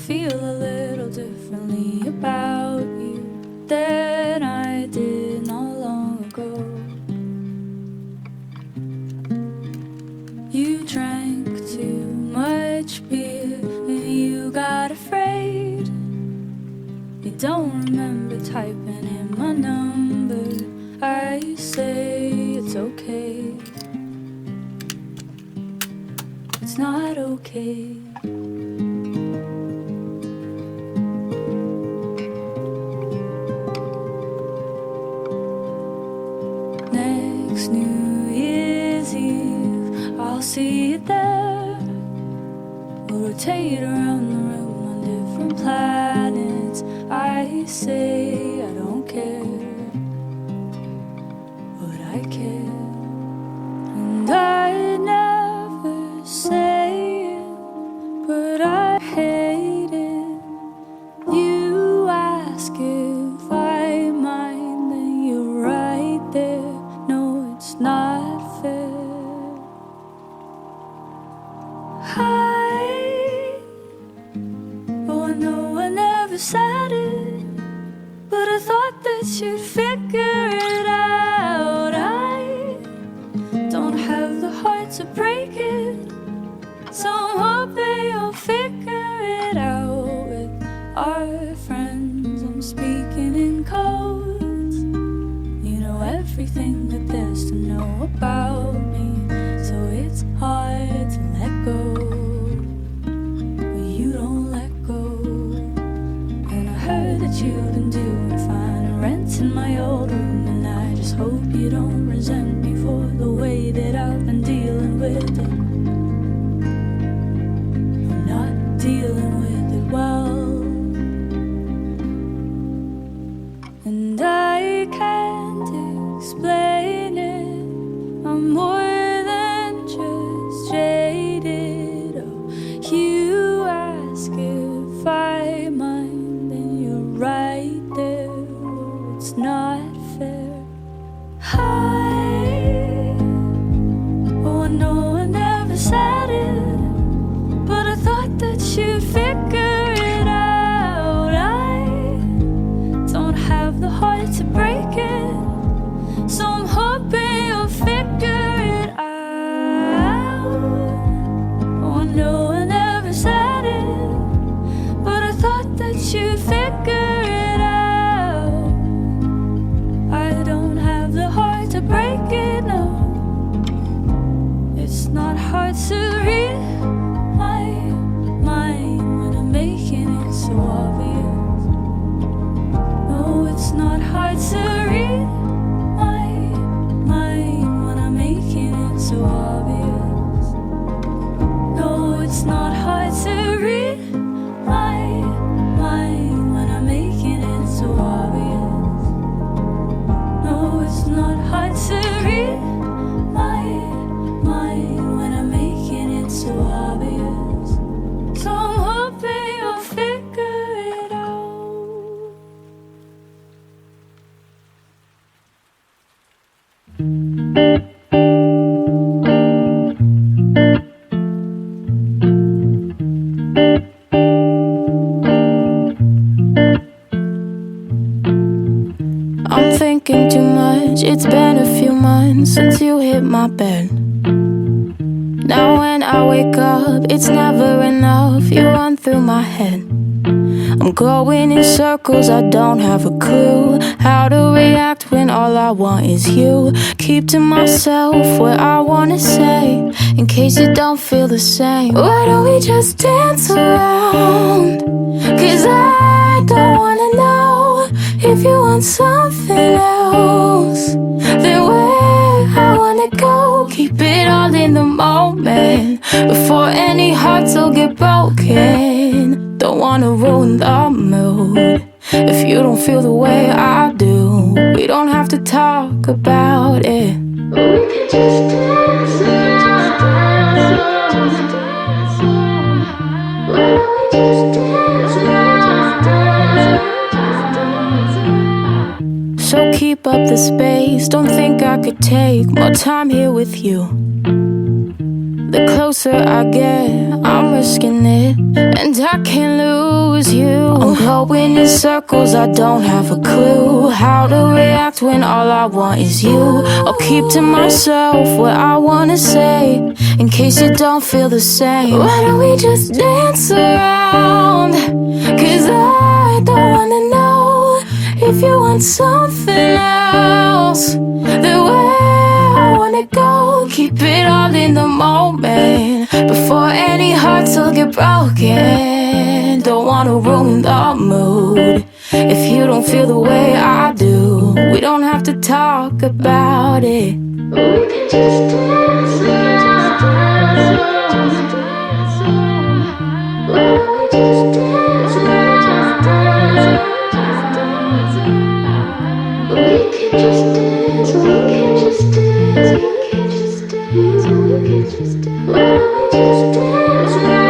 feel a little differently about you than I did not long ago. You drank too much beer and you got afraid. You don't remember typing in my number. I say it's okay. It's not okay. Next New Year's Eve, I'll see you there. We'll rotate around the room on different planets. I say I don't care, but I care. And I never say it, but I hate it. You ask if I mind, then you're right there. No, it's not fair. Oh, I know I never said it, but I thought that you'd figure it out. I don't have the heart to break it, so I'm hoping you'll figure it out. With our friends, I'm speaking in codes. You know everything that there's to know about me, so it's hard to let go. But you don't let go. And I heard that you've been doing fine and renting my old room, and I just hope you don't resent me for the way that I've been dealing with it. I'm not dealing with it well, and I can't explain it. I'm more than just jaded. Oh, you ask if I mind, then you're right there. Oh, it's not fair. Oh, I know I never said it, but I thought that you'd figure it out. I don't have the heart to break it, so I'm hoping you'll figure it out. Oh, I know I never said it, but I thought that you'd figure it out. I don't have the heart to break it, no. It's not hard to read my mind when I'm making it so obvious. No, it's not hard to read my mind when I'm making it so obvious. No, it's not hard to read my mind when I'm making it so obvious. No, it's not hard to read my mind when I'm making it so obvious. So I'm hoping you'll figure it out. I'm thinking too much. It's been a few months since you hit my bed. Now when I wake up, it's never enough. You run through my head. I'm going in circles, I don't have a clue how to react when all I want is you. Keep to myself what I wanna say, in case you don't feel the same. Why don't we just dance around? Cause I don't wanna know if you want something else. Then where I wanna go, keep it all in the moment before any hearts will get broken. Don't wanna ruin the mood if you don't feel the way I do. We don't have to talk about it. We can just dance around. Why don't we just dance around? So keep up the space. Don't think I could take more time here with you. The closer I get, I'm risking it. and I can't lose you. I'm going in circles, I don't have a clue how to react when all I want is you. I'll keep to myself what I wanna say, in case you don't feel the same. Why don't we just dance around? Cause I don't wanna know if you want something else. The way I wanna go, keep it all in the moment before any hearts will get broken. Don't wanna ruin the mood if you don't feel the way I do. We don't have to talk about it. We can just dance around. Why don't we just dance around? We can just dance, we can just dance, we can just dance, we can just dance. Why don't we just dance around?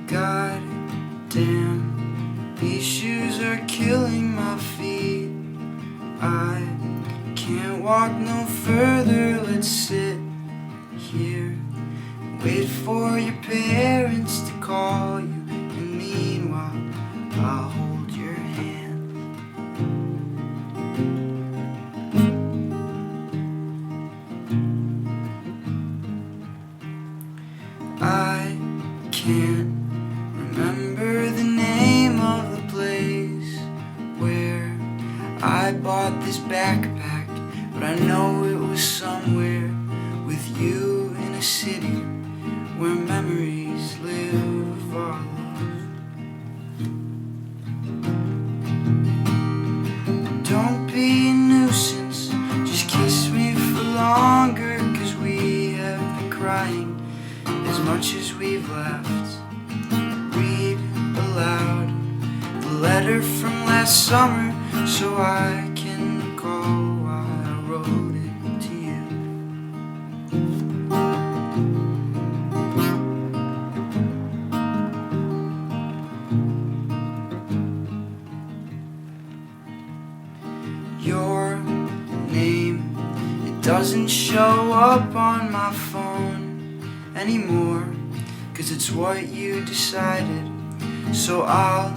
God damn, these shoes are killing my feet. I can't walk no further, let's sit here, wait for your parents to call you, and meanwhile I'll hold your hand. I can't remember the name of the place where I bought this backpack, but I know it was somewhere with you in a city where memories live our love. Don't be a nuisance, just kiss me for longer, 'cause we have been crying as much as we've laughed. Read aloud the letter from last summer so I can recall why I wrote it to you. Your name, it doesn't show up on my phone anymore, 'cause it's what you decided. So I'll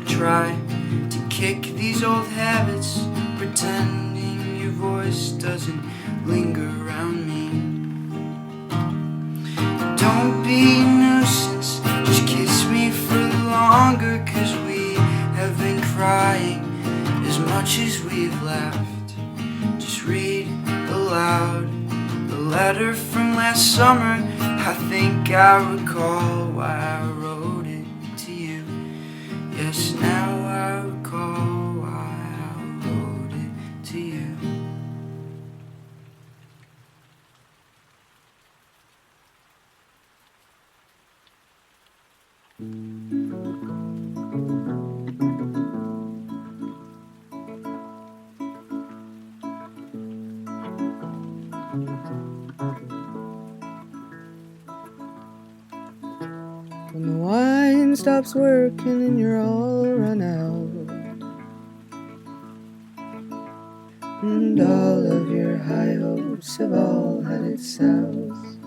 try to kick these old habits, pretending your voice doesn't linger around me. Don't be a nuisance, just kiss me for longer, 'cause we have been crying as much as we've laughed. Just read aloud the letter from last summer. I think I recall why I wrote it to you. Yes, now I recall why I wrote it to you. When the wine stops working and you're all run out, and all of your high hopes have all headed south,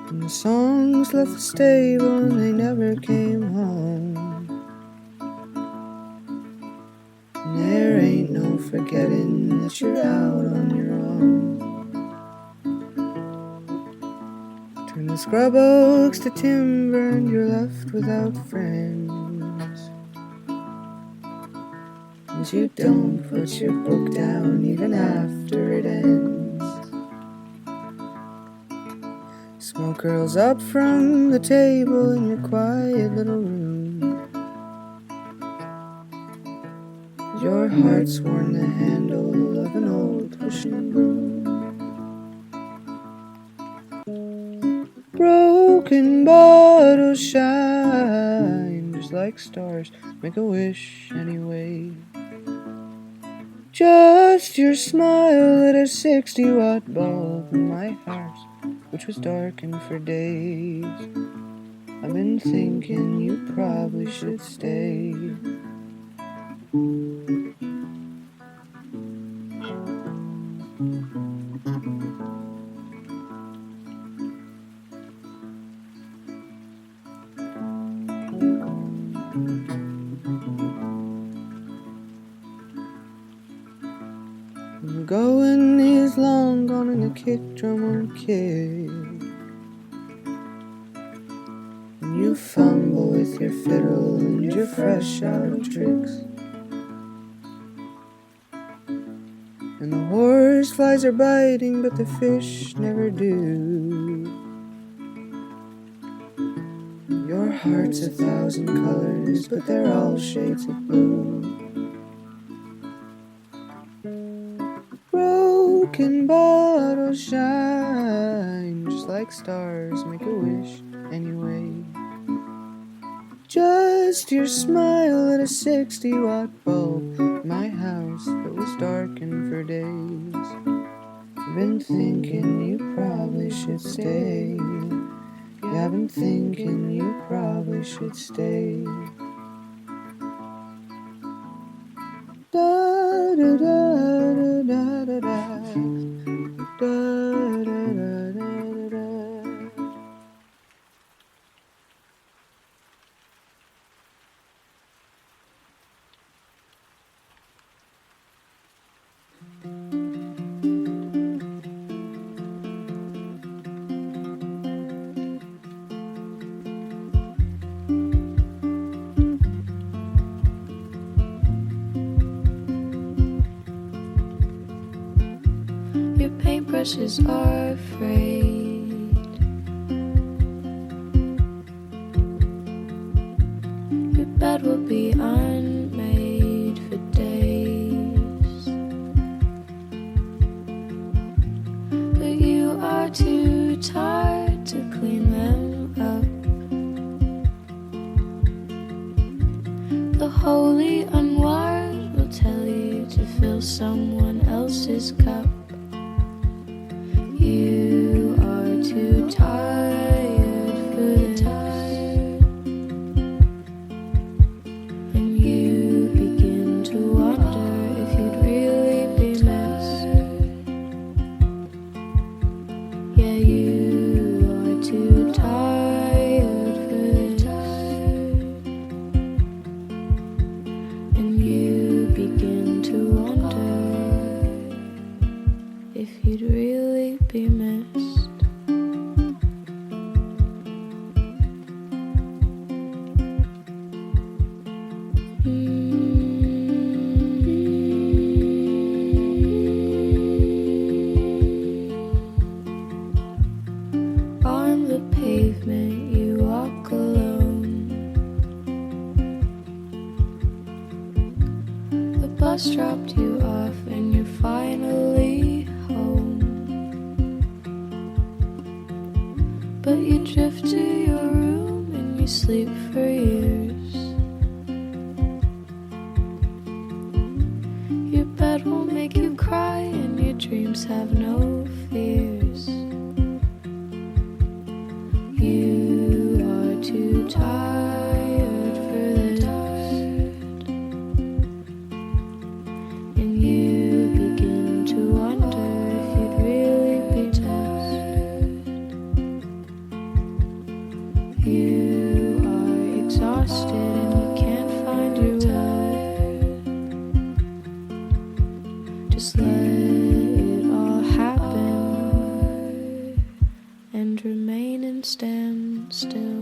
and the songs left the stable and they never came home, and there ain't no forgetting that you're out on your own. Turn the scrub oaks to timber and you're left without friends, and you don't put your book down even after it ends. Smoke curls up from the table in your quiet little room, your heart's worn the handle of an old pushing broom. Broken bottles shine to just like stars, make a wish anyway. Just your smile lit a 60-watt bulb in my house, which was darkened for days. I've been thinking you probably should stay. I'm going is long gone in a kick drum on kick. And you fumble with your fiddle and you're fresh out of tricks. And the horseflies are biting but the fish never do. Your heart's 1,000 colors but they're all shades of blue. Broken bottles shine just like stars, make a wish anyway. Just your smile at a 60-watt bulb in my house that was darkened for days. I've been thinking you probably should stay. Yeah, I've been thinking you probably should stay. Da da da da da da da da da da. Your paintbrushes are afraid. Your bed will be unmade for days. But you are too tired to clean them up. The holy unwired will tell you to fill someone else's cup. You are too tired for this, and you begin to wonder if you'd really be missed. Yeah, you are too tired for this, and you begin to wonder if you'd really be missed. On the pavement you walk alone. The bus dropped you off and you're finally home. But you drift to your room and you sleep for years. Your bed will make you cry and your dreams have no fears. You are too tired for this, and you begin to wonder if you'd really be missed. You are exhausted and you can't find your way. Just let it all happen and remain and stand still.